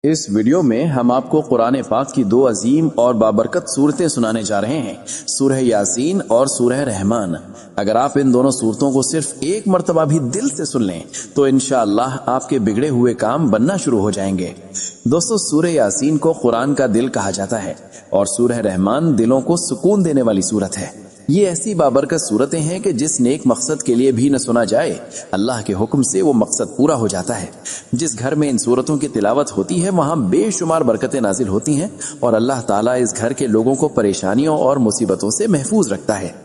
इस वीडियो में हम आपको कुरान पाक की दो अजीम और बाबरकत सूरतें सुनाने जा रहे हैं, सूरह यासीन और सूरह रहमान। अगर आप इन दोनों सूरतों को सिर्फ एक मर्तबा भी दिल से सुन लें तो इंशाअल्लाह आपके बिगड़े हुए काम बनना शुरू हो जाएंगे। दोस्तों, सूरह यासीन को कुरान का दिल कहा जाता है और सूरह रहमान दिलों को सुकून देने वाली सूरत है। ये ऐसी बाबरकत सूरतें हैं कि जिस नेक मकसद के लिए भी न सुना जाए, अल्लाह के हुक्म से वो मकसद पूरा हो जाता है। जिस घर में इन सूरतों की तिलावत होती है वहां बेशुमार बरकतें नाजिल होती हैं और अल्लाह ताला इस घर के लोगों को परेशानियों और मुसीबतों से महफूज रखता है।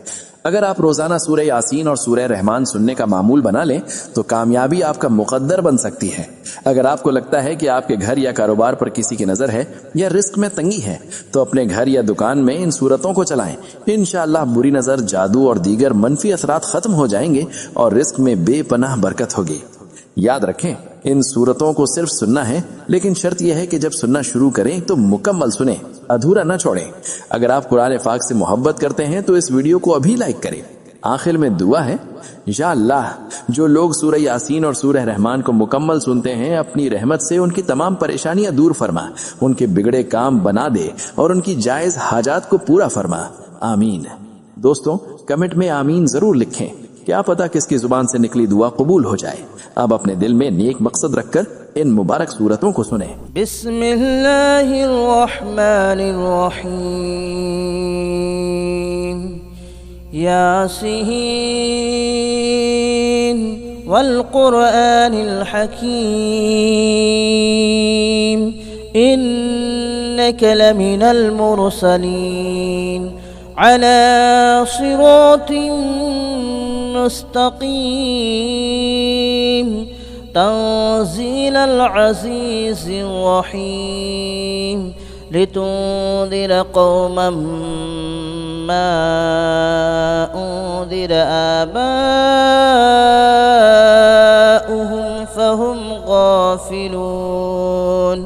अगर आप रोजाना सूरह यासीन और सूरह रहमान सुनने का मामूल बना लें तो कामयाबी आपका मुकद्दर बन सकती है। अगर आपको लगता है कि आपके घर या कारोबार पर किसी की नजर है या रिस्क में तंगी है तो अपने घर या दुकान में इन सूरतों को चलाएं। इंशाअल्लाह बुरी नजर, जादू और दीगर मनफी असरात खत्म हो जाएंगे और रिस्क में बेपनाह बरकत होगी। याद रखें, इन सूरतों को सिर्फ सुनना है, लेकिन शर्त यह है कि जब सुनना शुरू करें तो मुकम्मल सुने, अधूरा न छोड़ें। अगर आप कुरान पाक से मोहब्बत करते हैं तो इस वीडियो को अभी लाइक करें। आखिर में दुआ है, या अल्लाह, जो लोग सूरह यासीन और सूरह रहमान को मुकम्मल सुनते हैं, अपनी रहमत से उनकी तमाम परेशानियां दूर फरमा, उनके बिगड़े काम बना दे और उनकी जायज हाजात को पूरा फरमा। आमीन। दोस्तों, कमेंट में आमीन जरूर लिखें। क्या पता किसकी जुबान से निकली दुआ कबूल हो जाए। अब अपने दिल में नेक मकसद रखकर इन मुबारक सूरतों को सुने। बिस्मिल्लाहिर्रहमानिर्रहीम। यासीन वल कुरआनिल हकीम, इन्नका लमिनल मुरसलीन अला सिरातिन मुस्तकीम, तंज़ीलल अज़ीज़िर रहीम, लितुंज़िर कौमन मा उन्ज़िर आबाउहुम फहुम गाफिलून।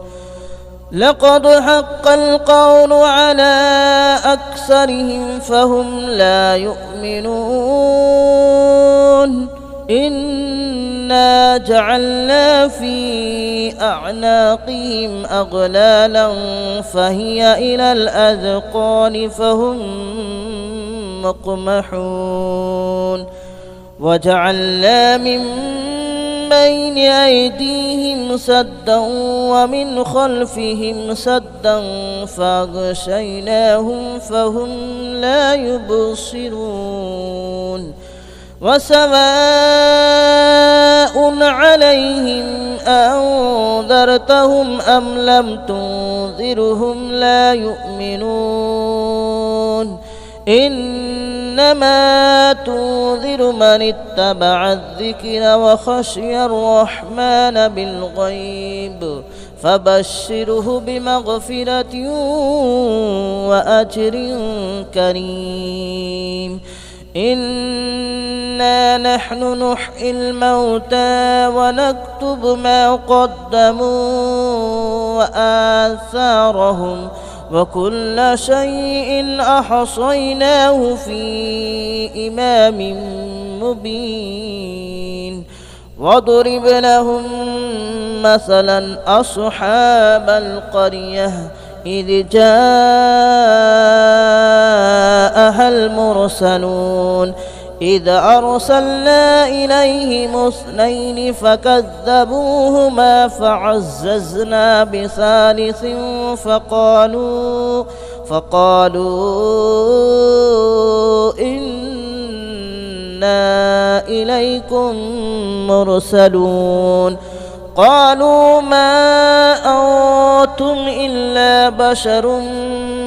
लक़द हक़्क़ल क़ौलु अला अक्सरिहिम फहुम ला युमिनून। इन्ना जअलना फी अअनाक़िहिम अग़लालन फ़हिय इलल अज़क़ानि फ़हुम मुक़महून। वजअलना मिन बैन अयदीहिम सद्दन व मिन खल्फ़िहिम सद्दन फ़अग़शयनाहुम फ़हुम ला युबसिरून। वसवाउन अलैहिम अअंज़रतहुम अम लम तुंज़िरहुम ला युमिनून। इन्नमा तुंज़िरु मन इत्तबअ अज़्ज़िक्र व खशियर रहमान बिलग़ैब फबश्शिरहु बिमग़फ़िरतिन व अज्रिन करीम। इन्ना नहनु नुह्यिल मौता व नक्तुबु मा क़द्दमू व आसारहुम व कुल्ल शैइन अहसयनाहु फी इमामिन मुबीन। वदरिब लहुम मसलन अस्हाबल क़रियह इज़ जाअहल मुरसलून। إذ أرسلنا إليهم اثنين فكذبوهما فعززنا بثالث فقالوا إنا إليكم مرسلون. قالوا ما أنتم إلا بشر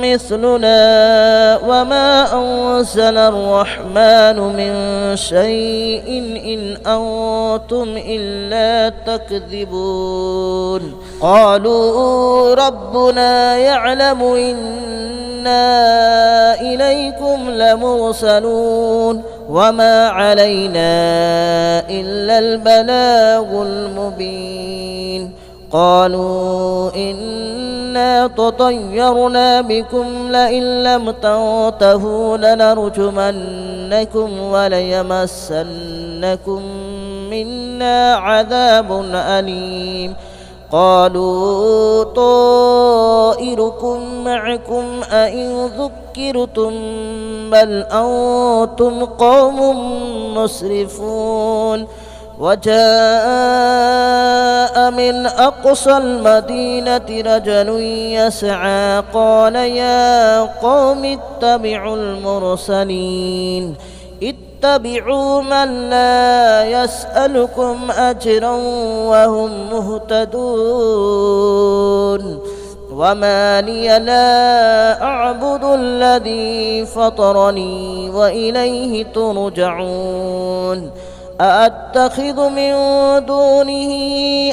مثلنا وما أنزل الرحمن من شيء إن أنتم إلا تكذبون. قالوا ربنا يعلم إنا إليكم لمرسلون وما علينا إلا البلاغ المبين. قالوا إنا تطيرنا بكم لئن لم تنتهوا لنرجمنكم وليمسنكم منا عذاب أليم. قالوا طائركم معكم أئن ذكرتم بل أنتم قوم مسرفون وجاء من أقصى المدينة رجل يسعى قال يا قوم اتبعوا المرسلين اتبعوا من لا يسألكم أجرا وهم مهتدون وما لي لا أعبد الذي فطرني وإليه ترجعون أأتخذ من دونه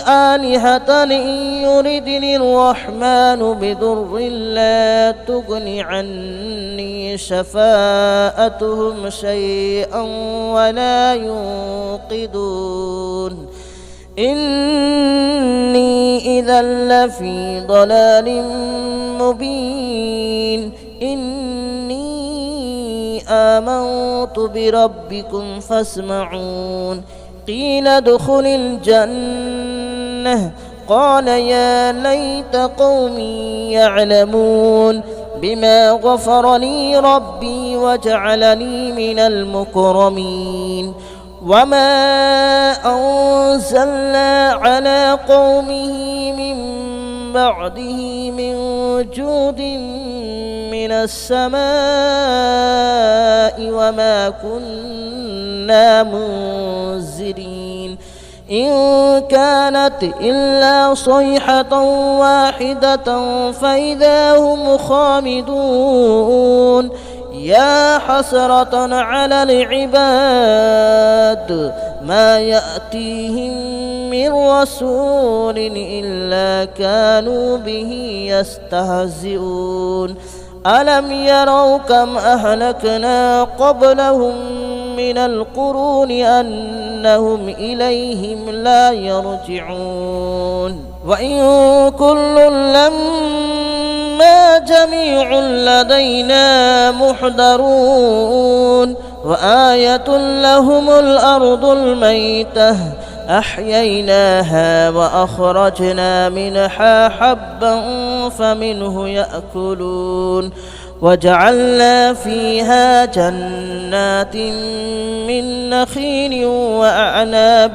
آلهة إن يردني الرحمن بضر لا تغن عني شفاءتهم شيئا ولا ينقذون إني إذا لفي ضلال مبين إني آمنت بربكم فاسمعون قيل ادخل الجنة قال يا ليت قومي يعلمون بما غفر لي ربي وجعلني من المكرمين وما أنزلنا على قومه من بعده من جود من السماء وما كنا منزلين إن كانت إلا صيحة واحدة فإذا هم خامدون يا حسرة على العباد ما يأتيهم من رسول إلا كانوا به يستهزئون ألم يروا كم أهلكنا قبلهم من القرون أنهم إليهم لا يرجعون وإن كل لما جميع لدينا محضرون وآية لهم الأرض الميتة أحييناها وأخرجنا منها حبا فمنه يأكلون وجعلنا فيها جنات من نخيل وأعناب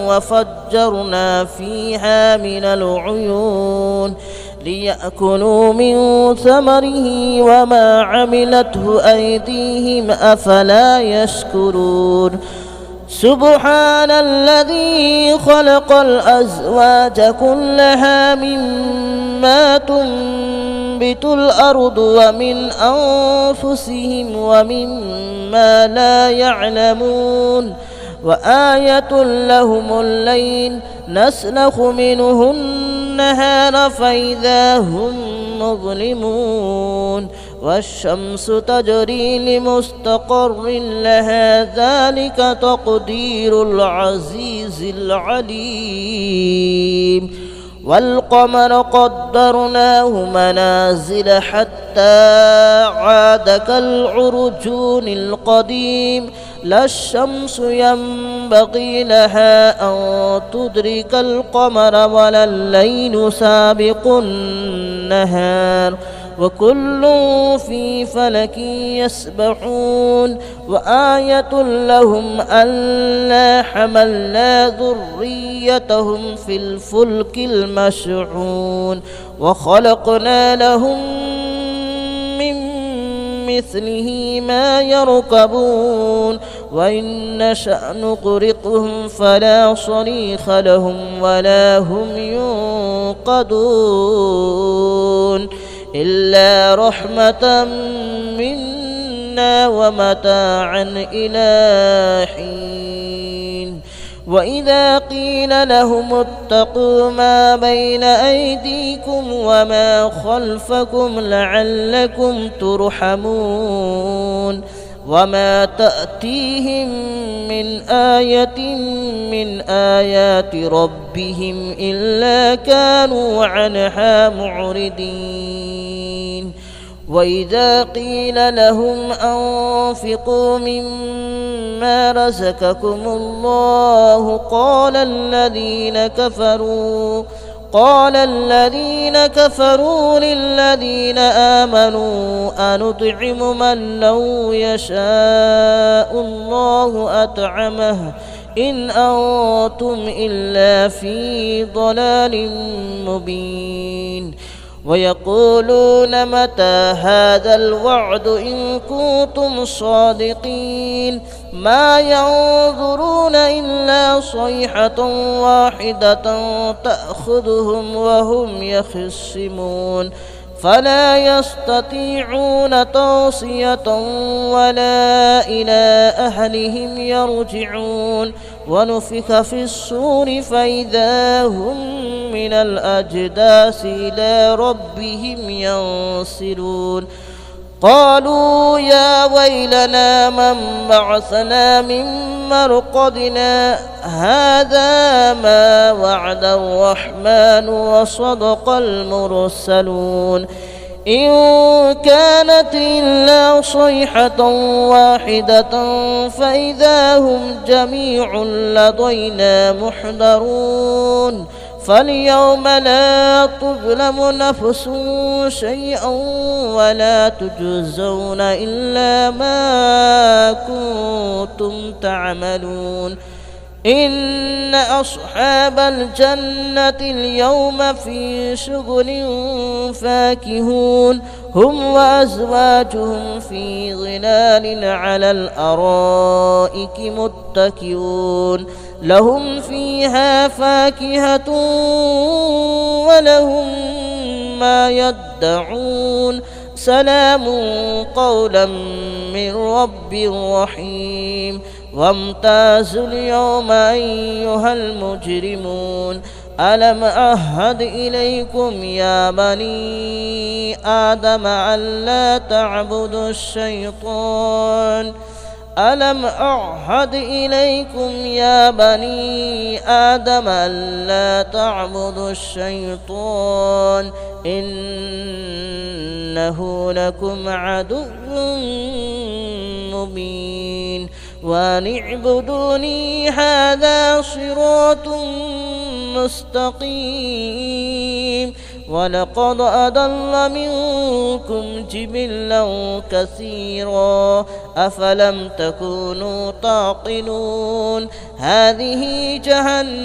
وفجرنا فيها من العيون ليأكلوا من ثمره وما عملته أيديهم أفلا يشكرون سبحان الذي خلق الأزواج كلها مما تنبت الأرض ومن أنفسهم ومما لا يعلمون وآية لهم الليل نسلخ منه النهار فإذا هم مظلمون والشمس تجري لمستقر لها ذلك تقدير العزيز العليم والقمر قدرناه منازل حتى عاد كالعرجون القديم لا الشمس ينبغي لها أن تدرك القمر ولا الليل سابق النهار وكل في فلك يسبحون وآية لهم ألا حملنا ذريتهم في الفلك المشحون وخلقنا لهم من مثله ما يركبون وإن نشأ نغرقهم فلا صريخ لهم ولا هم ينقذون إلا رحمة منا ومتاعا إلى حين وإذا قيل لهم اتقوا ما بين أيديكم وما خلفكم لعلكم ترحمون وما تأتيهم من آية من آيات ربهم إلا كانوا عنها معرضين وإذا قيل لهم أنفقوا مما رزقكم الله قال الذين كفروا للذين آمنوا أنطعم من لو يشاء الله أطعمه إن أنتم إلا في ضلال مبين ويقولون متى هذا الوعد إن كنتم صادقين ما ينظرون إلا صيحة واحدة تأخذهم وهم يخصمون فلا يستطيعون توصية ولا إلى أهلهم يرجعون ونفخ في الصور فإذا هم من الأجداث إلى ربهم ينسلون قالوا يا ويلنا من بعثنا من مرقدنا هذا ما وعد الرحمن وصدق المرسلون إن كانت إلا صيحة واحدة فإذا هم جميع لدينا محضرون فاليوم لا تظلم نفس شيئا ولا تجزون إلا ما كنتم تعملون إن أصحاب الجنة اليوم في شغل فاكهون هم وأزواجهم في ظلال على الأرائك متكئون لهم فيها فاكهة ولهم ما يدعون سلام قولا من رب رحيم وامتازوا اليوم أيها المجرمون ألم أعهد إليكم يا بني آدم ألا تعبدوا الشيطان ألم أعهد إليكم يا بني آدم ألا تعبدوا الشيطان إنه لكم عدو مبين وأن اعبدوني هذا صراط مستقيم ولقد أضل منكم جبلا كثيرا أفلم تكونوا تعقلون هذه جهنم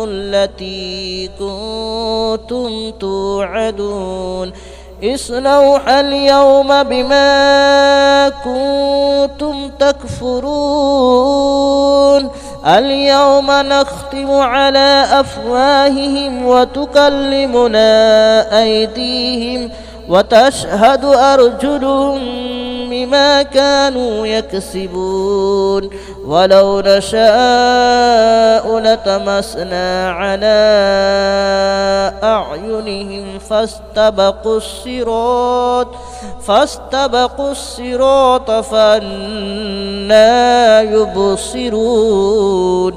التي كنتم توعدون اصلوها اليوم بما كنتم تكفرون اليوم نختم على أفواههم وتكلمنا أيديهم وتشهد أرجلهم بما كانوا يكسبون ولو نشاء لطمسنا على أعينهم فاستبقوا الصراط فأنى يبصرون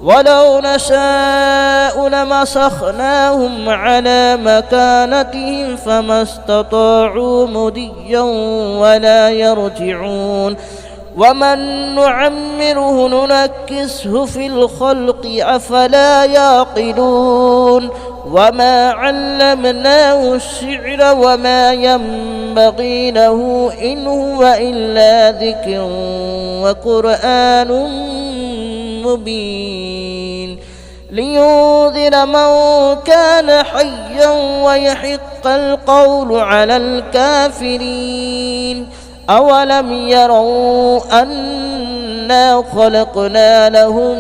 ولو نشاء لمسخناهم على مكانتهم فما استطاعوا مضيا ولا يرجعون ومن نعمره ننكسه في الخلق أفلا يعقلون وما علمناه الشعر وما ينبغي له إن هو إلا ذكر وقرآن مبين لينذر من كان حيا ويحق القول على الكافرين أولم يروا أنا خلقنا لهم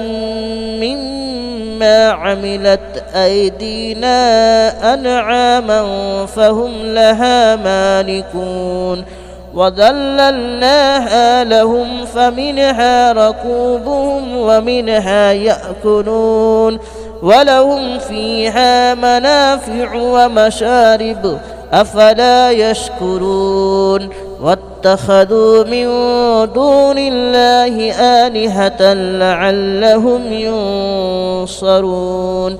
مما عملت أيدينا أنعاما فهم لها مالكون وذللناها لهم فمنها ركوبهم ومنها يأكلون ولهم فيها منافع ومشارب أفلا يشكرون واتخذوا من دون الله آلهة لعلهم ينصرون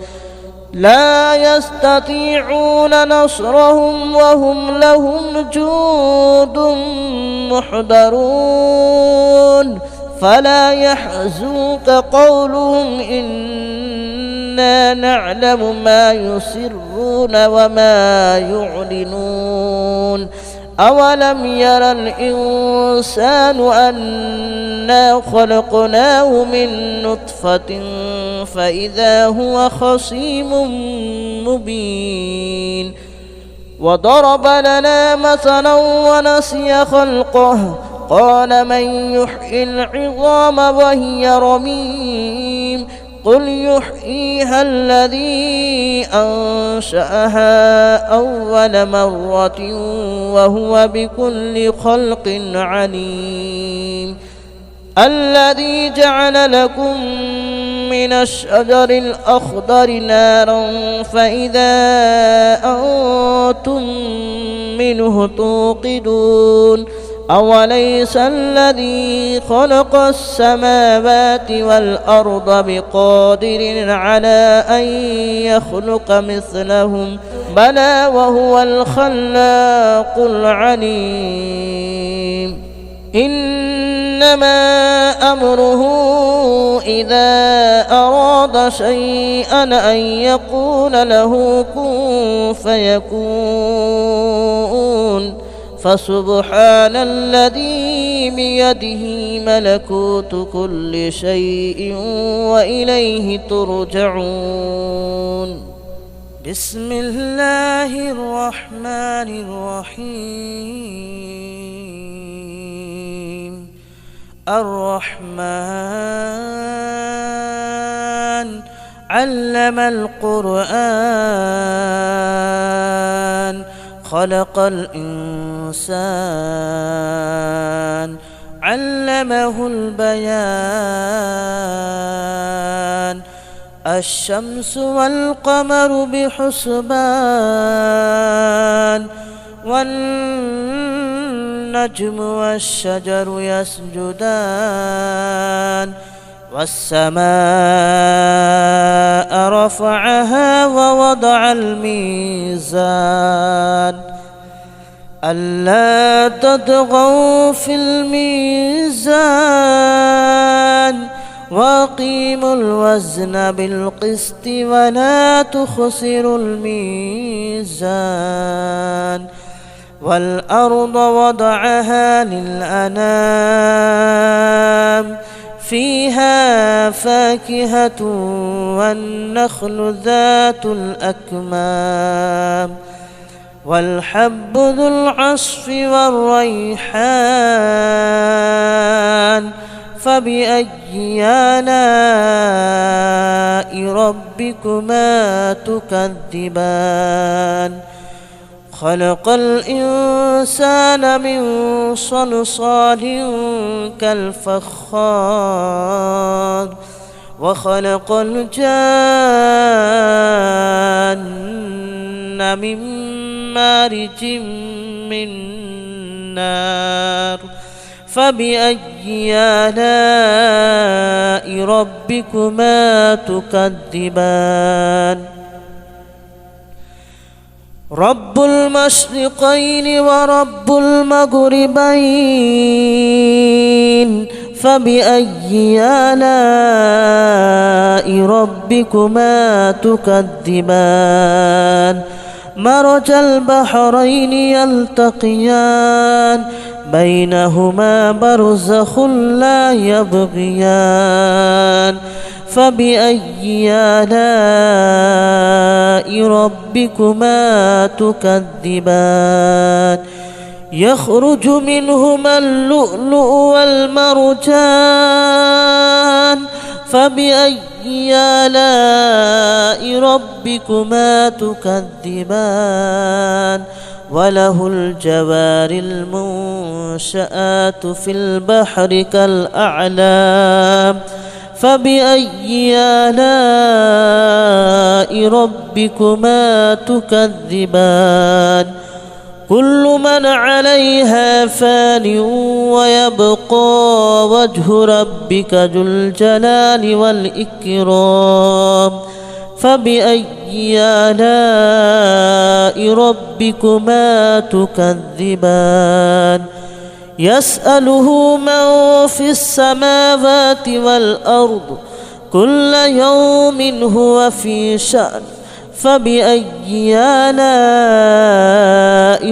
لا يستطيعون نصرهم وهم لهم جند محضرون فلا يحزنك قولهم إن إنا نعلم ما يسرون وما يعلنون أولم ير الإنسان أنا خلقناه من نطفة فإذا هو خصيم مبين وضرب لنا مثلا ونسي خلقه قال من يحيي العظام وهي رميم قل يحييها الذي أنشأها أول مرة وهو بكل خلق عليم الذي جعل لكم من الشجر الأخضر نارا فإذا أنتم منه توقدون أوليس الذي خلق السماوات والأرض بقادر على أن يخلق مثلهم بلى وهو الخلاق العليم إنما أمره إذا أراد شيئا أن يقول له كن فيكون فسبحان الذي بيده ملكوت كل شيء وإليه ترجعون بسم الله الرحمن الرحيم الرحمن علم القرآن خلق الإنسان علمه البيان الشمس والقمر بحسبان والنجم والشجر يسجدان والسماء رفعها ووضع الميزان ألا تطغوا في الميزان وأقيموا الوزن بالقسط ولا تخسروا الميزان والأرض وضعها للأنام فيها فاكهة والنخل ذات الأكمام والحب ذو العصف والريحان فبأي آلاء ربكما تكذبان خلق الإنسان من صلصال كالفخار وخلق الجان من مارج من نار فبأي آلاء ربكما تكذبان رب المشرقين ورب المغربين فبأي آلاء ربكما تكذبان مرج البحرين يلتقيان بينهما برزخ لا يبغيان فبأي آلاء ربكما تكذبان يخرج منهما اللؤلؤ والمرجان فبأي آلاء ربكما تكذبان وله الجوار المنشآت في البحر كالأعلام فبأي آلاء ربكما تكذبان كل من عليها فان ويبقى وجه ربك ذو الجلال والإكرام فبأي آلاء ربكما تكذبان يسأله من في السماوات والأرض كل يوم هو في شأن فبأي آلاء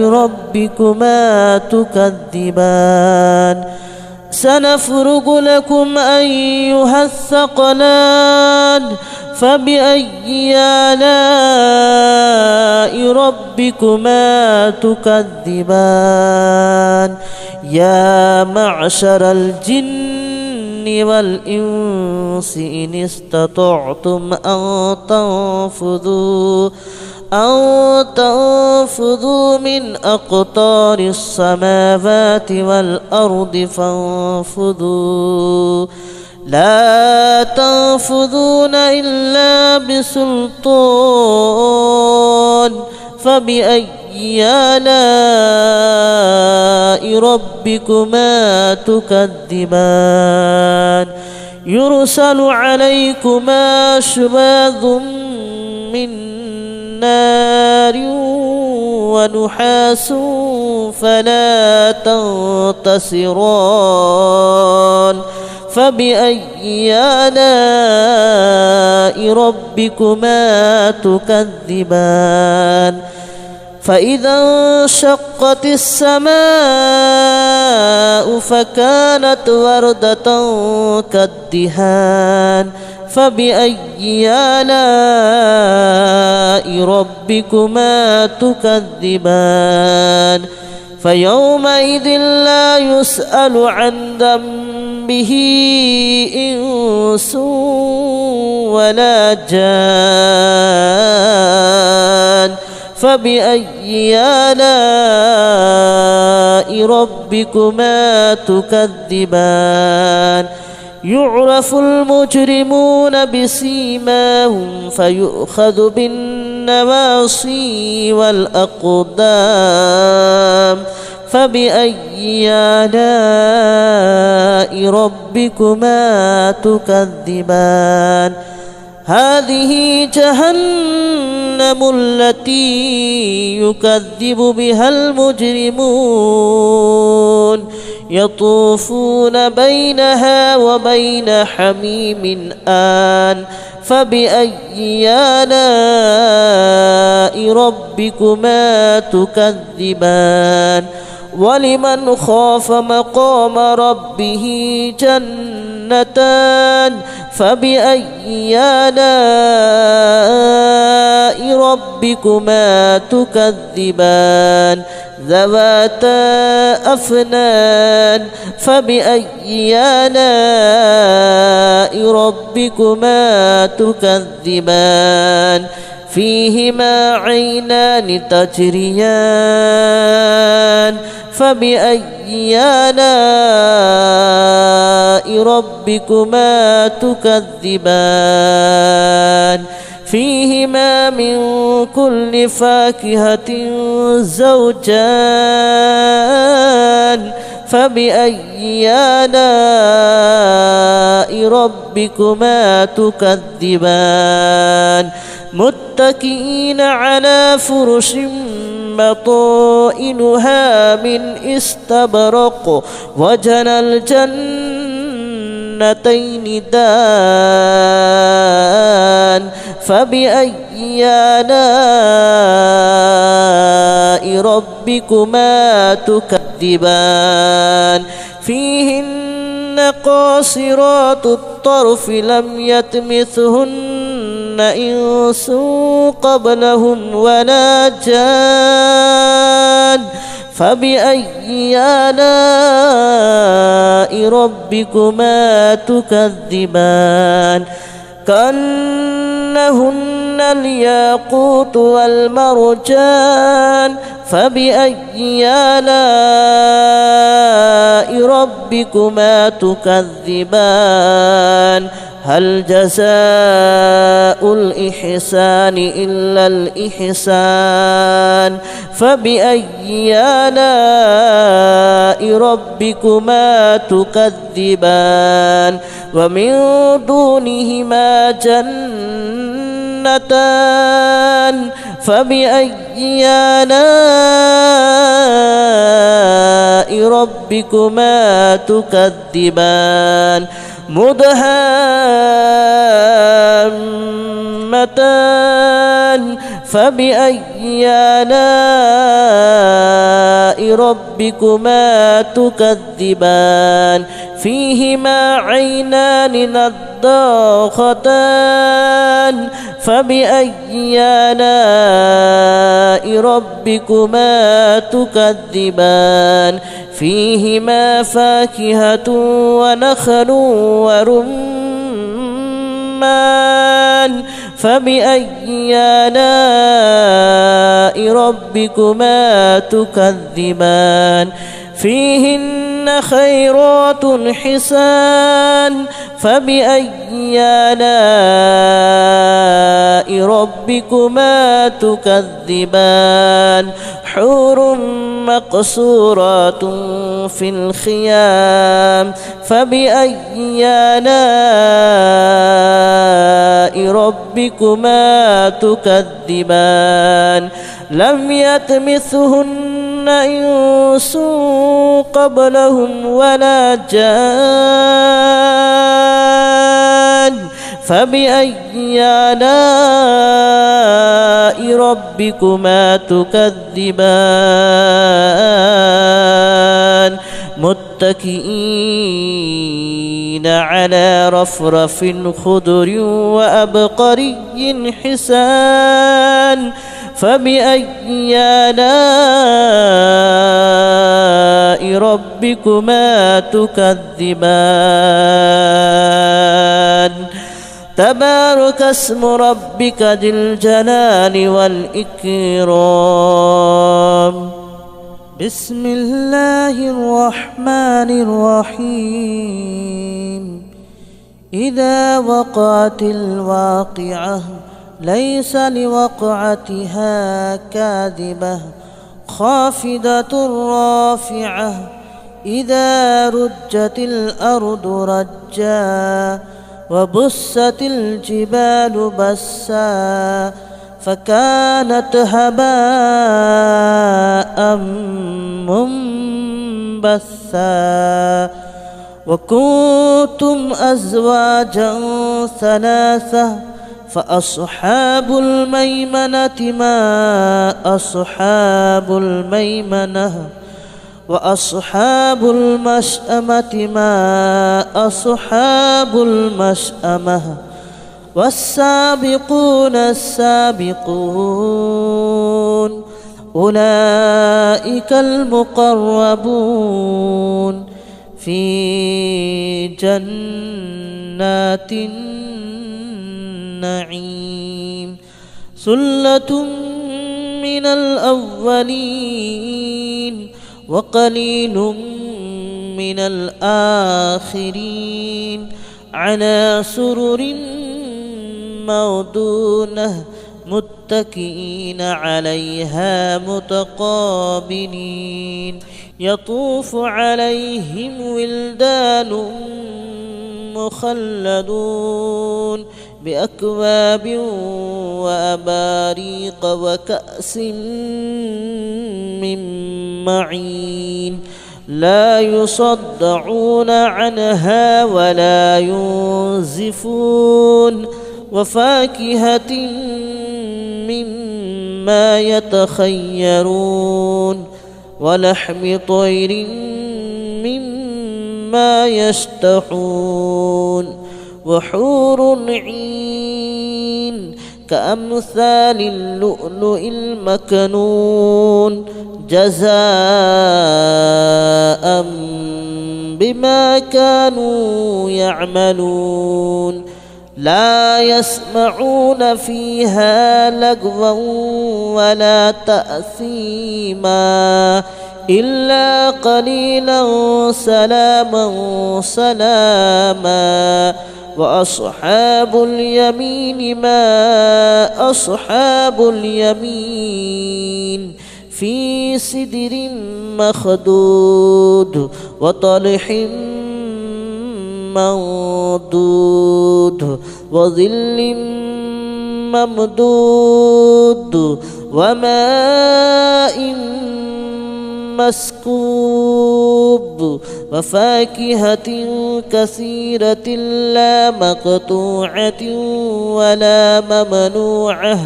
ربكما تكذبان سنفرغ لكم أيها الثقلان فبأي آلاء ربكما تكذبان يا معشر الجن والإنس إن استطعتم أن تنفذوا من أقطار السماوات والأرض فانفذوا لا تنفذون إلا بسلطان فبأي آلاء ربكما تكذبان يرسل عليكما شواظ من نار ونحاس فلا تنتصران فبأي آلاء ربكما تكذبان فإذا انشقت السماء فكانت وردة كالدهان فبأي آلاء ربكما تكذبان فيومئذ لا يسأل عن ذنبه إنس ولا جان فبأي آلاء ربكما تكذبان يعرف المجرمون بسيماهم فيؤخذ بالنواصي والأقدام فبأي آلاء ربكما تكذبان هذه جهنم التي يكذب بها المجرمون يطوفون بينها وبين حميم آن فبأي آلاء ربكما تكذبان ولمن خاف مقام ربه جنتان فبأي آلاء ربكما تكذبان ذواتا أفنان فبأي آلاء ربكما تكذبان فيهما عينان تجريان فبأي آلاء ربكما تكذبان فيهما من كل فاكهة زوجان فبأي آلاء ربكما تكذبان متكئين على فرش بطائنها من استبرق وجنى الجنتين دان فبأي آلاء ربكما تكذبان فيهن قاصرات الطرف لم يطمثهن إنس قبلهم ولا جان فبأي آلاء ربكما تكذبان كأنهن الياقوت والمرجان فبأي آلاء ربكما تكذبان هل جزاء الإحسان إلا الإحسان فبأي آلاء ربكما تكذبان ومن دونهما جنتان فبأي آلاء ربكما تكذبان مدهامتان فبأي آلاء ربكما تكذبان فيهما عينان نضاختان فبأي آلاء ربكما تكذبان فيهما فاكهة ونخل ورمان فبأي آلاء ربكما تكذبان فيهن خيرات حسان فبأي آلاء ربكما تكذبان حور مقصورات في الخيام فبأي آلاء ربكما تكذبان لم يطمثهن إنس قبلهم ولا جان فبأي آلاء ربكما تكذبان متكئين على رفرف خضر وأبقري حسان فبأي آلاء ربكما تكذبان تبارك اسم ربك ذي الجلال والإكرام بسم الله الرحمن الرحيم إذا وقعت الواقعة ليس لوقعتها كاذبة خافضة رافعة إذا رجت الأرض رجا وبست الجبال بسا فكانت هباء منبثا وكنتم أزواجا ثلاثة فأصحاب الميمنة ما أصحاب الميمنة وأصحاب المشأمة ما أصحاب المشأمة والسابقون السابقون أولئك المقربون في جنات النعيم ثلة من الأولين وقليل من الآخرين على سرر موضونة متكئين عليها متقابلين يطوف عليهم ولدان مخلدون بأكواب وأباريق وكأس من معين لا يصدعون عنها ولا ينزفون وفاكهة مما يتخيرون ولحم طير مما يشتهون وحور عين كأمثال اللؤلؤ المكنون جزاء بما كانوا يعملون لا يسمعون فيها لغوا ولا تأثيما إلا قليلا سلاما سلاما وأصحاب اليمين ما أصحاب اليمين في سدر مخدود وطلح منضود وظل ممدود وماء مسكوب مكذوب وفاكهة كثيرة لا مقطوعة ولا ممنوعة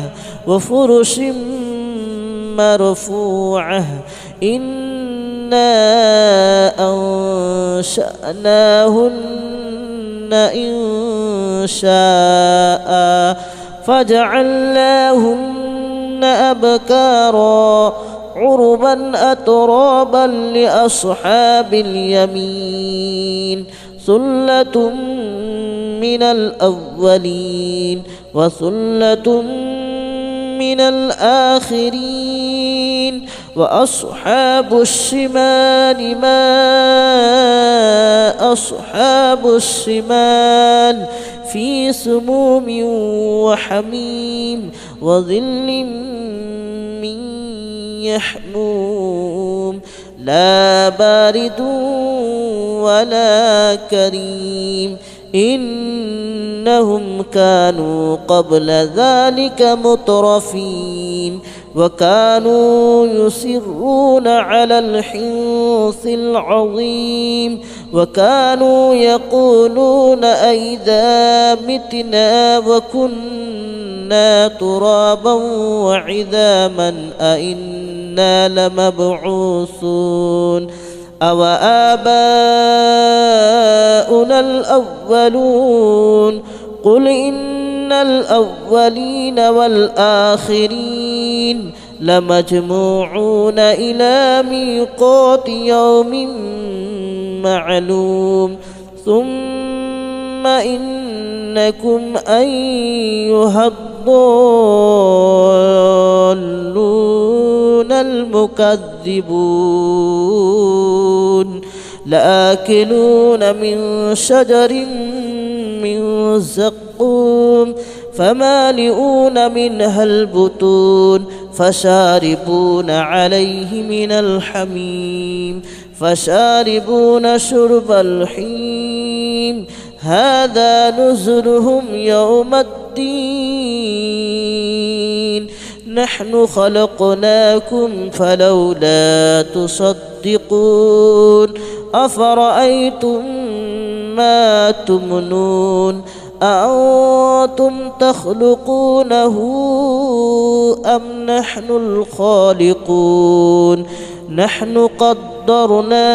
وفرش مرفوعة إنا أنشأناهن إن شاء فجعلناهن أبكارا عربا أترابا لأصحاب اليمين ثلة من الأولين وثلة من الآخرين وأصحاب الشمال ما أصحاب الشمال في سموم وحميم وظل من يحموم لا بارد ولا كريم إنهم كانوا قبل ذلك مترفين وكانوا يصرون على الحنث العظيم وكانوا يقولون أئذا متنا وكنا ترابا وعظاما أئنا لمبعوثون أو آباؤنا الأولون قل إن الأولين والآخرين لمجموعون إلى ميقات يوم معلوم ثم إنكم أيها الضالون المكذبون لآكلون من شجر من زقوم فمالئون منها البطون فشاربون عليه من الحميم فشاربون شرب الحميم هذا نزلهم يوم الدين نحن خلقناكم فلولا تصدقون أفرأيتم ما تمنون أأنتم تخلقونه أم نحن الخالقون نحن قدرنا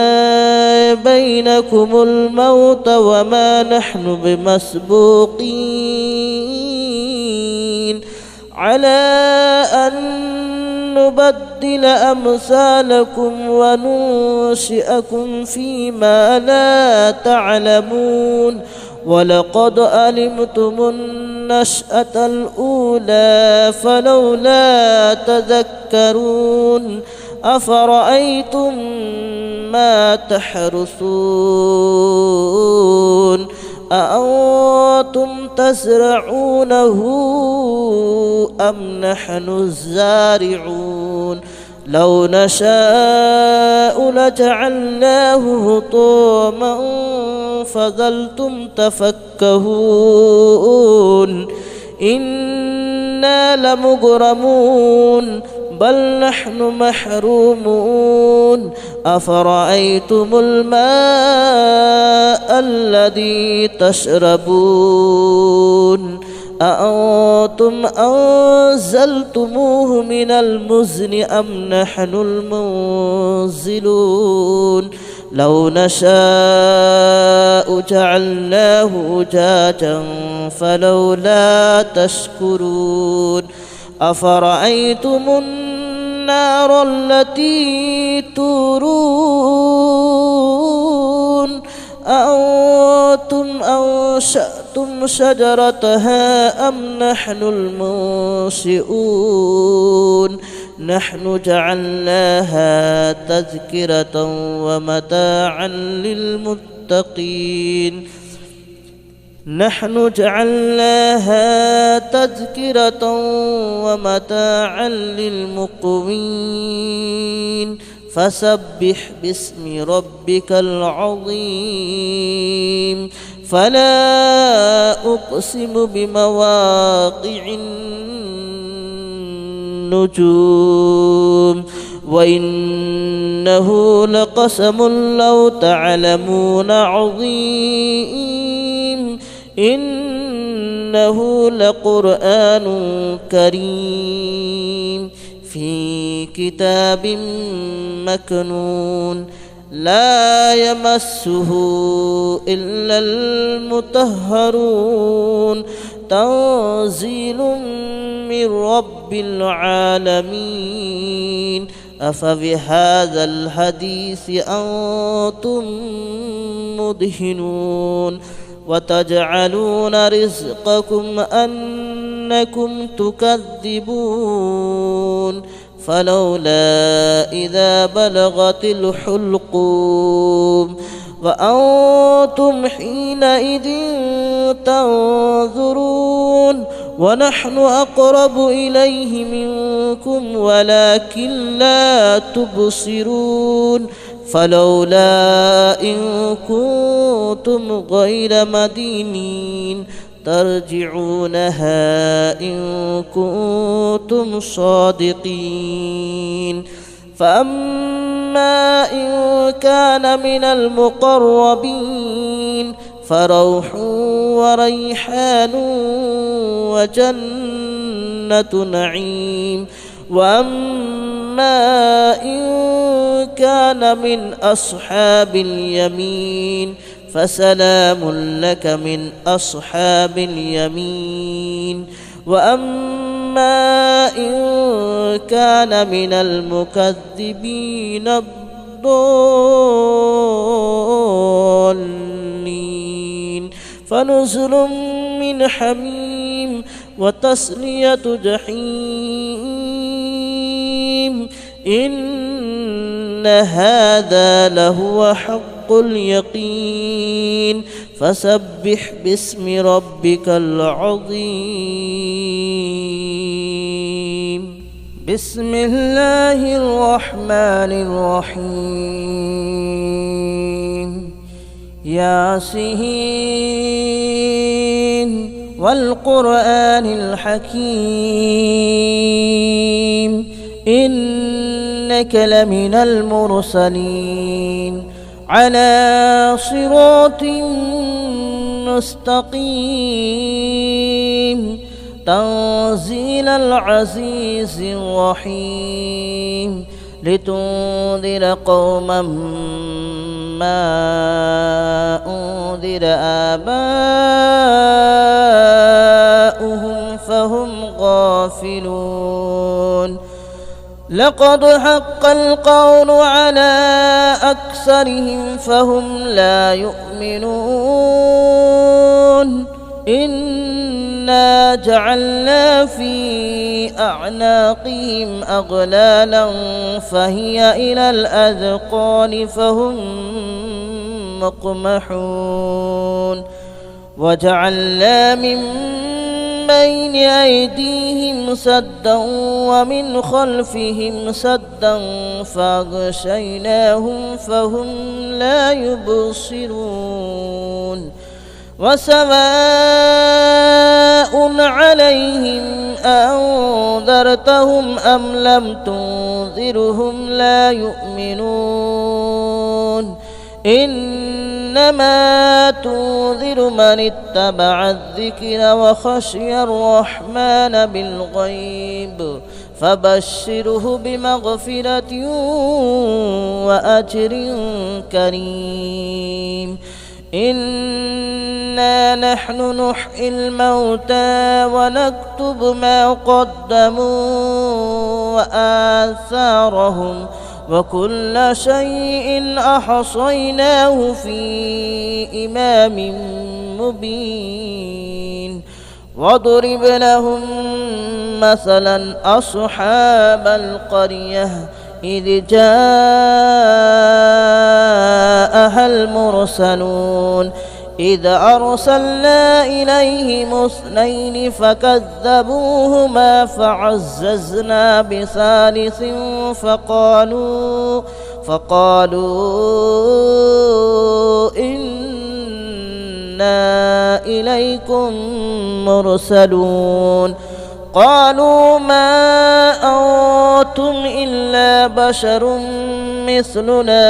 بينكم الموت وما نحن بمسبوقين على أن نبدل أمثالكم وننشئكم فيما لا تعلمون ولقد علمتم النشأة الأولى فلولا تذكرون أفرأيتم ما تحرثون أأنتم تزرعونه أم نحن الزارعون لو نشاء لجعلناه هطاما فظلتم تفكهون إنا لمغرمون بل نحن محرومون أفرأيتم الماء الذي تشربون أأنتم أنزلتموه من المزن أم نحن المنزلون لو نشاء جعلناه أجاجا فلولا تشكرون أفرأيتم النار التي تورون أأنتم أنشأتم شجرتها أم نحن المنشئون نحن جعلناها تذكرة ومتاعا للمتقين نحن جعلناها تذكرة ومتاعا للمقوين فسبح باسم ربك العظيم فلا أقسم بمواقع النجوم وإنه لقسم لو تعلمون عظيم إنه لقرآن كريم في كتاب مكنون لا يمسه إلا المطهرون تنزيل من رب العالمين أفبهذا الحديث أنتم مدهنون وتجعلون رزقكم أنكم تكذبون فلولا إذا بلغت الحلقوم وأنتم حينئذ تنظرون ونحن أقرب إليه منكم ولكن لا تبصرون فلولا إن كنتم غير مدينين ترجعونها إن كنتم صادقين فأما إن كان من المقربين فروح وريحان وجنة نعيم وأما إن كان من أصحاب اليمين فسلام لك من أصحاب اليمين وأما إن كان من المكذبين الضالين فنزل من حميم وتصلية جحيم إن هذا لهو حق اليقين فسبح باسم ربك العظيم بسم الله الرحمن الرحيم ياسين والقرآن الحكيم إنك لمن المرسلين على صراط مستقيم تنزيل العزيز الرحيم لتنذر قوما ما أنذر آباؤهم فهم غافلون لقد حق القول على أكثرهم فهم لا يؤمنون إنا جعلنا في أعناقهم أغلالا فهي إلى الأذقان فهم مقمحون وجعلنا من بين أيديهم سدا ومن خلفهم سدا فأغشيناهم فهم لا يبصرون وسواء عليهم أنذرتهم أم لم تنذرهم لا يؤمنون إنما تنذر من اتبع الذكر وخشي الرحمن بالغيب فبشره بمغفرة وأجر كريم إنا نحن نحيي الموتى ونكتب ما قدموا وآثارهم وكل شيء أحصيناه في إمام مبين واضرب لهم مثلا أصحاب القرية إذ جاءها المرسلون إذ أرسلنا إليهم اثنين فكذبوهما فعززنا بثالث فقالوا إنا إليكم مرسلون قالوا ما أنتم إلا بشر مثلنا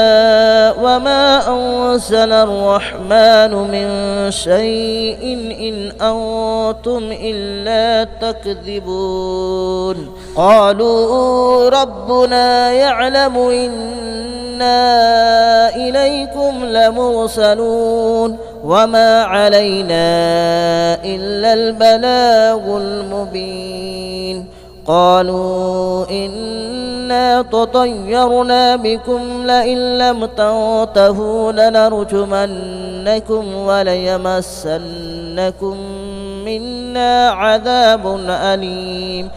وما أنزل الرحمن من شيء إن أنتم إلا تكذبون قالوا ربنا يعلم إنا إليكم لمرسلون وما علينا إلا البلاغ المبين قالوا إنا تطيرنا بكم لئن لم تنتهوا لنرجمنكم وليمسنكم منا عذاب أليم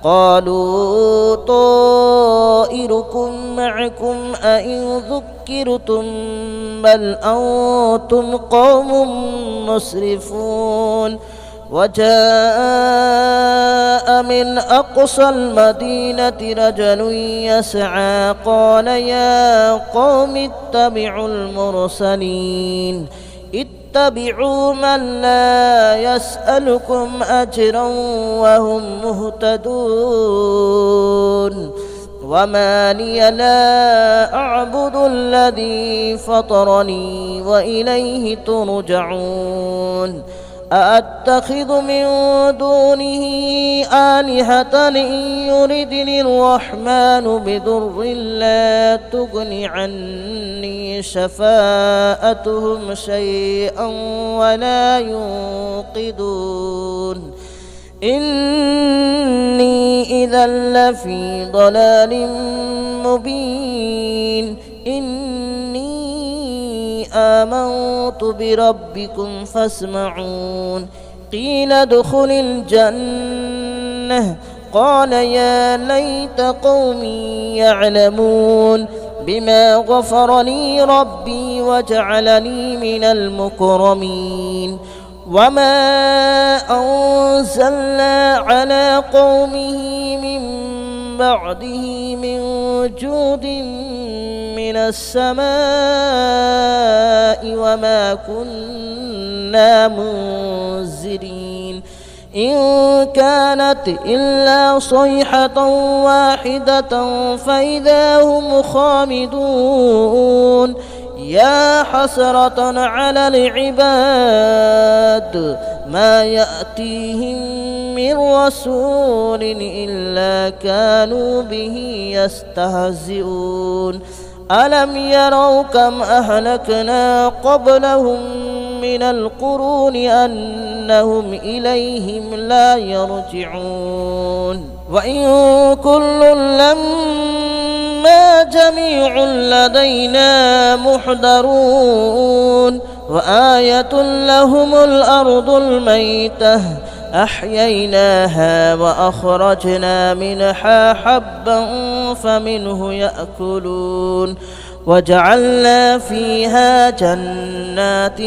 قالوا طائركم معكم أئن ذكرتم بل أنتم قوم مسرفون وجاء من أقصى المدينة رجل يسعى قال يا قوم اتبعوا المرسلين اتبعوا من لا يسألكم أجرا وهم مهتدون وما لي لا أعبد الذي فطرني وإليه ترجعون أأتخذ من دونه آلهة إن يردني الرحمن بضر لا تغن عني شفاءتهم شيئا ولا ينقذون إني إذا لفي ضلال مبين إني آمنت بربكم فاسمعون قيل ادخل الجنة قال يا ليت قومي يعلمون بما غفر لي ربي وجعلني من المكرمين وما أنزلنا على قومه من بعده من جود من السماء وما كنا منزلين إن كانت إلا صيحة واحدة فإذا هم خامدون يا حسرة على العباد ما يأتيهم من رسول إلا كانوا به يستهزئون ألم يروا كم أهلكنا قبلهم من القرون أنهم إليهم لا يرجعون وإن كل لما جميع لدينا محضرون وآية لهم الأرض الميتة أحييناها وأخرجنا منها حبا فمنه يأكلون وجعلنا فيها جنات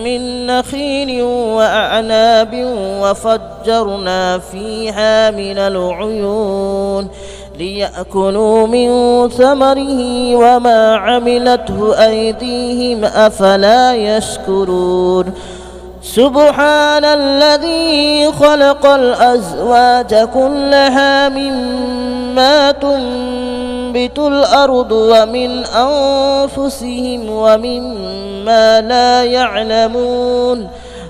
من نخيل وأعناب وفجرنا فيها من العيون ليأكلوا من ثمره وما عملته أيديهم أفلا يشكرون سبحان الذي خلق الأزواج كلها مما تنبت الأرض ومن أنفسهم ومما لا يعلمون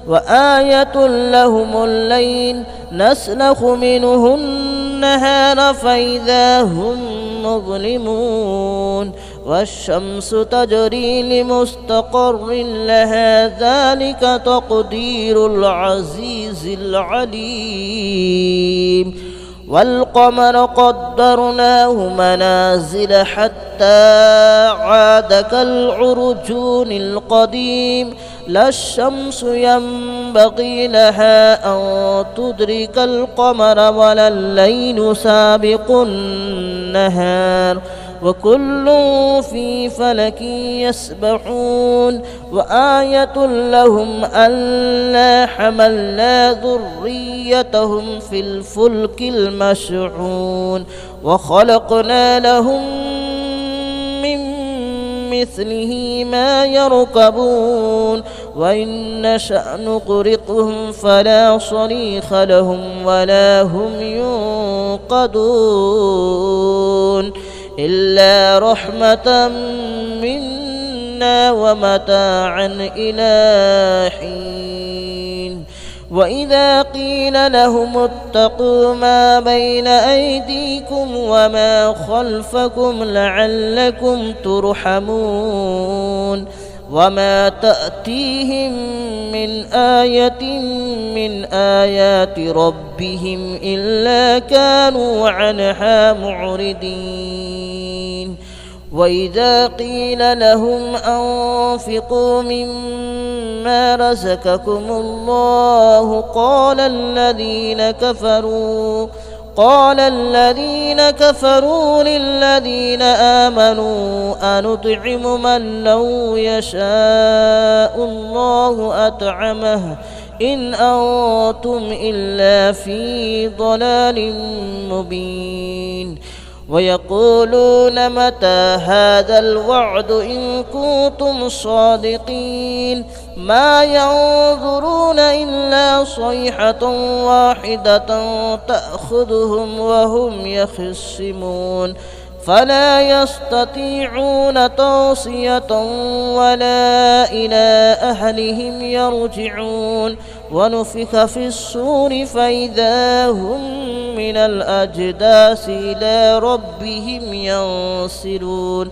وآية لهم الليل نسلخ منه النهار فإذا هم مظلمون والشمس تجري لمستقر لها ذلك تقدير العزيز العليم والقمر قدرناه منازل حتى عاد كالعرجون القديم لا الشمس ينبغي لها أن تدرك القمر ولا الليل سابق النهار وكل في فلك يسبحون وآية لهم ألا حملنا ذريتهم في الفلك المشحون وخلقنا لهم من مثله ما يركبون وإن نشأ نغرقهم فلا صريخ لهم ولا هم ينقذون إلا رحمة منا ومتاعا إلى حين وإذا قيل لهم اتقوا ما بين أيديكم وما خلفكم لعلكم ترحمون وما تأتيهم من آية من آيات ربهم إلا كانوا عنها معرضين وإذا قيل لهم أنفقوا مما رزقكم الله قال الذين كفروا للذين آمنوا أنطعم من لو يشاء الله أطعمه إن أنتم إلا في ضلال مبين ويقولون متى هذا الوعد إن كنتم صادقين ما ينظرون إلا صيحة واحدة تأخذهم وهم يخصمون فلا يستطيعون توصية ولا إلى أهلهم يرجعون ونفخ في الصور فإذا هم من الأجداث إلى ربهم ينسلون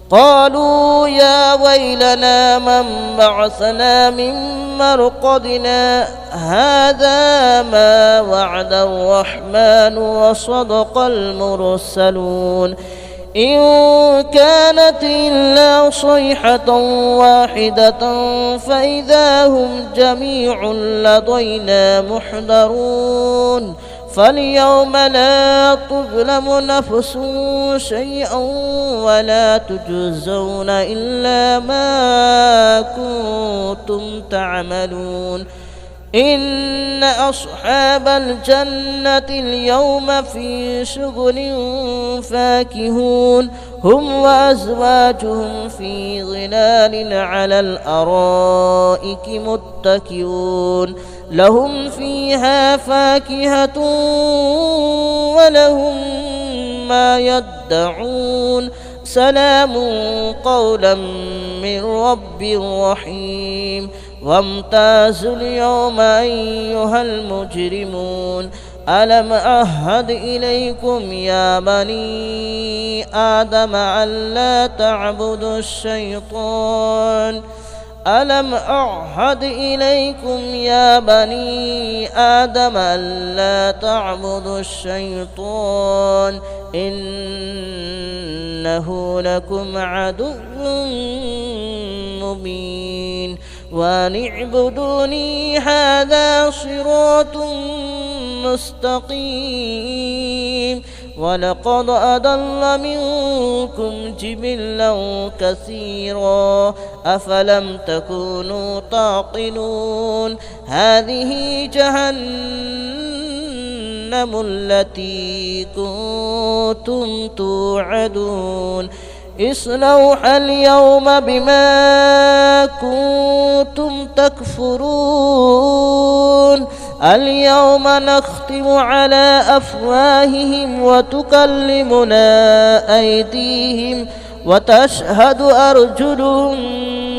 قالوا يا ويلنا من بعثنا من مرقدنا هذا ما وعد الرحمن وصدق المرسلون إن كانت إلا صيحة واحدة فإذا هم جميع لدينا محضرون فاليوم لا تظلم نفس شيئا ولا تجزون إلا ما كنتم تعملون إن أصحاب الجنة اليوم في شغل فاكهون هم وأزواجهم في ظلال على الأرائك متكئون لهم فيها فاكهة ولهم ما يدعون سلام قولا من رب رحيم وامتازوا اليوم أيها المجرمون ألم أعهد إليكم يا بني آدم ألا تعبدوا الشيطان ألم أعهد إليكم يا بني آدم ألا تعبدوا الشيطان إنه لكم عدو مبين وأن اعبدوني هذا صراط مستقيم ولقد أضل منكم جبلا كثيرا أفلم تكونوا تعقلون هذه جهنم التي كنتم توعدون اصلوها اليوم بما كنتم تكفرون اليوم نختم على أفواههم وتكلمنا أيديهم وتشهد أرجلهم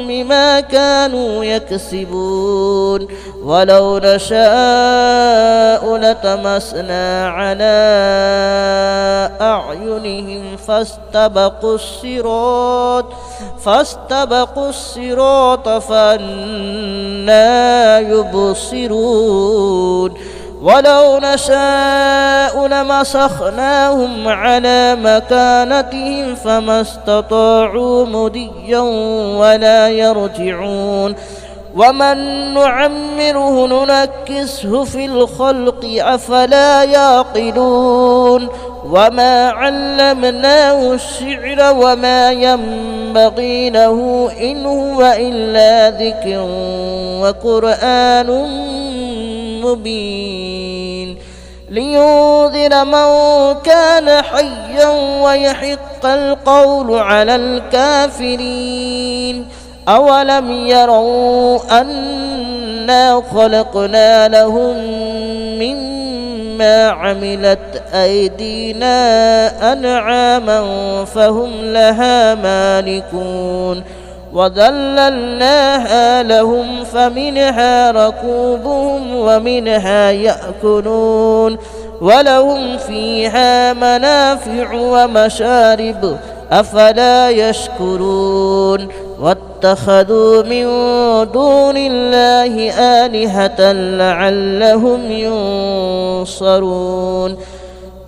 بما كانوا يكسبون ولو نشاء لتمسنا على أعينهم فاستبقوا الصراط فأنى يبصرون ولو نشاء لمسخناهم على مكانتهم فما استطاعوا مضيا ولا يرجعون ومن نعمره ننكسه في الخلق أفلا يعقلون وما علمناه الشعر وما ينبغي له إن هو إلا ذكر وقرآن مبين لينذر من كان حيا ويحق القول على الكافرين أولم يروا أنا خلقنا لهم مما عملت أيدينا أنعاما فهم لها مالكون وذللناها لهم فمنها ركوبهم ومنها يأكلون ولهم فيها منافع ومشارب أفلا يشكرون واتخذوا من دون الله آلهة لعلهم ينصرون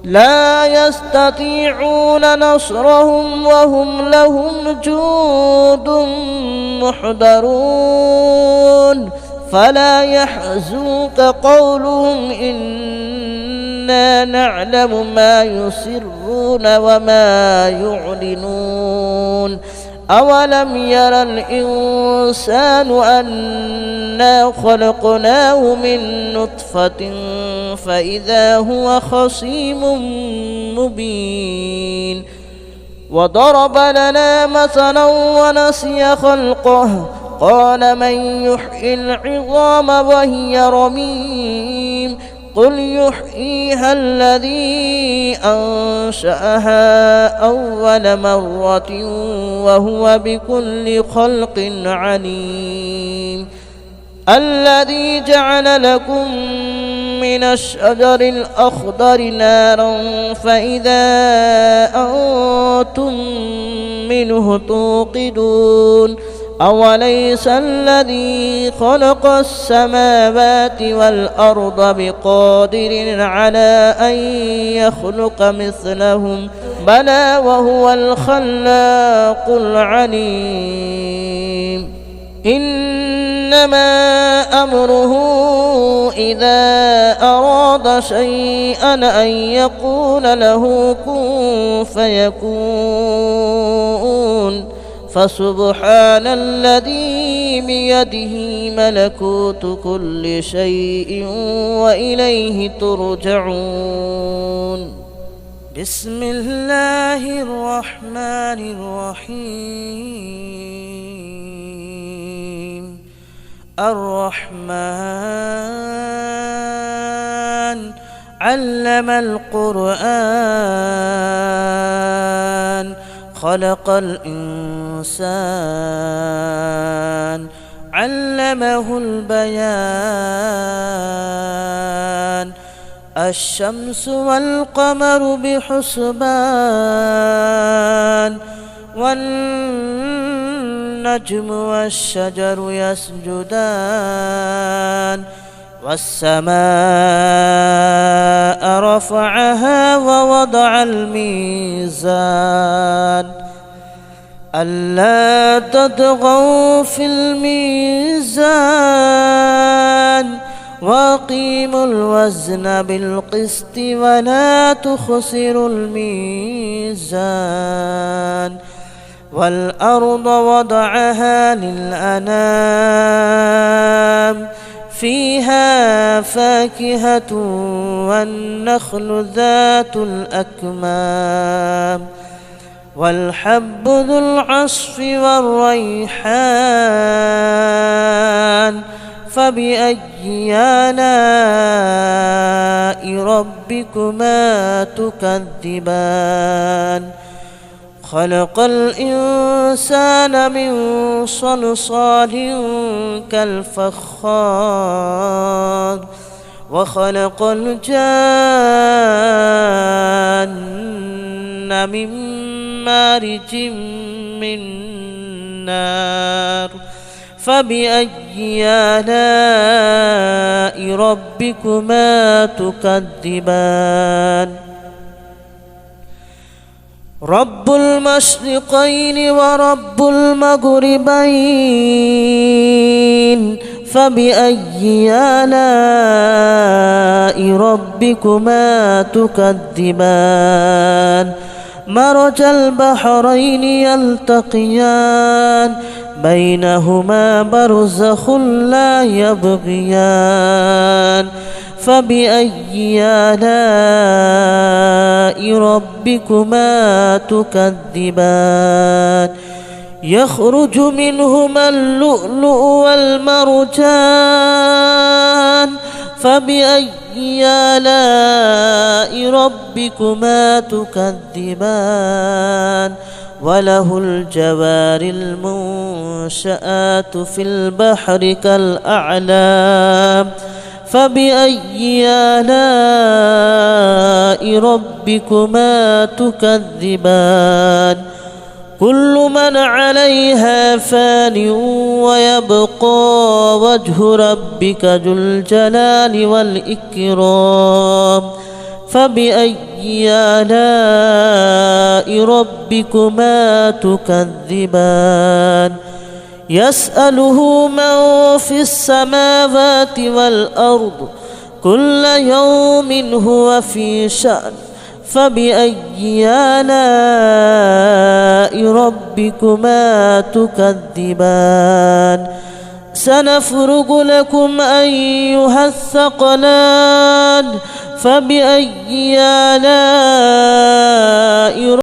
لا يستطيعون نصرهم وهم لهم جند محضرون فلا يحزنك قولهم إنا نعلم ما يسرون وما يعلنون أولم ير الإنسان أنا خلقناه من نطفة فإذا هو خصيم مبين وضرب لنا مثلا ونسي خلقه قال من يحيي العظام وهي رميم قل يحييها الذي أنشأها أول مرة وهو بكل خلق عليم الذي جعل لكم من الشجر الأخضر نارا فإذا أنتم منه توقدون أوليس الذي خلق السماوات والأرض بقادر على أن يخلق مثلهم بلى وهو الخلاق العليم إنما أمره إذا أراد شيئا أن يقول له كن فيكون فسبحان الذي بيده ملكوت كل شيء وإليه ترجعون بسم الله الرحمن الرحيم الرحمن علم القرآن خلق الإنسان علمه البيان الشمس والقمر بحسبان والنجم والشجر يسجدان والسماء رفعها ووضع الميزان ألا تطغوا في الميزان وأقيموا الوزن بالقسط ولا تخسروا الميزان والأرض وضعها للأنام فيها فاكهة والنخل ذات الأكمام والحب ذو العصف والريحان فبأي آلاء ربكما تكذبان خلق الإنسان من صلصال كالفخار وخلق الجان من مارج من نار فبأي آلاء ربكما تكذبان رب المشرقين ورب المغربين فبأي آلاء ربكما تكذبان مرج البحرين يلتقيان بينهما برزخ لا يبغيان فبأي آلاء ربكما تكذبان يخرج منهما اللؤلؤ والمرجان فبأي آلاء ربكما تكذبان وله الجوار المنشآت في البحر كالأعلام فبأي آلاء ربكما تكذبان كل من عليها فان ويبقى وجه ربك ذو الجلال والإكرام فبأي آلاء ربكما تكذبان يسأله من في السماوات والأرض كل يوم هو في شأن فبأي آلاء ربكما تكذبان سنفرغ لكم أيها الثقلان فبأي آلاء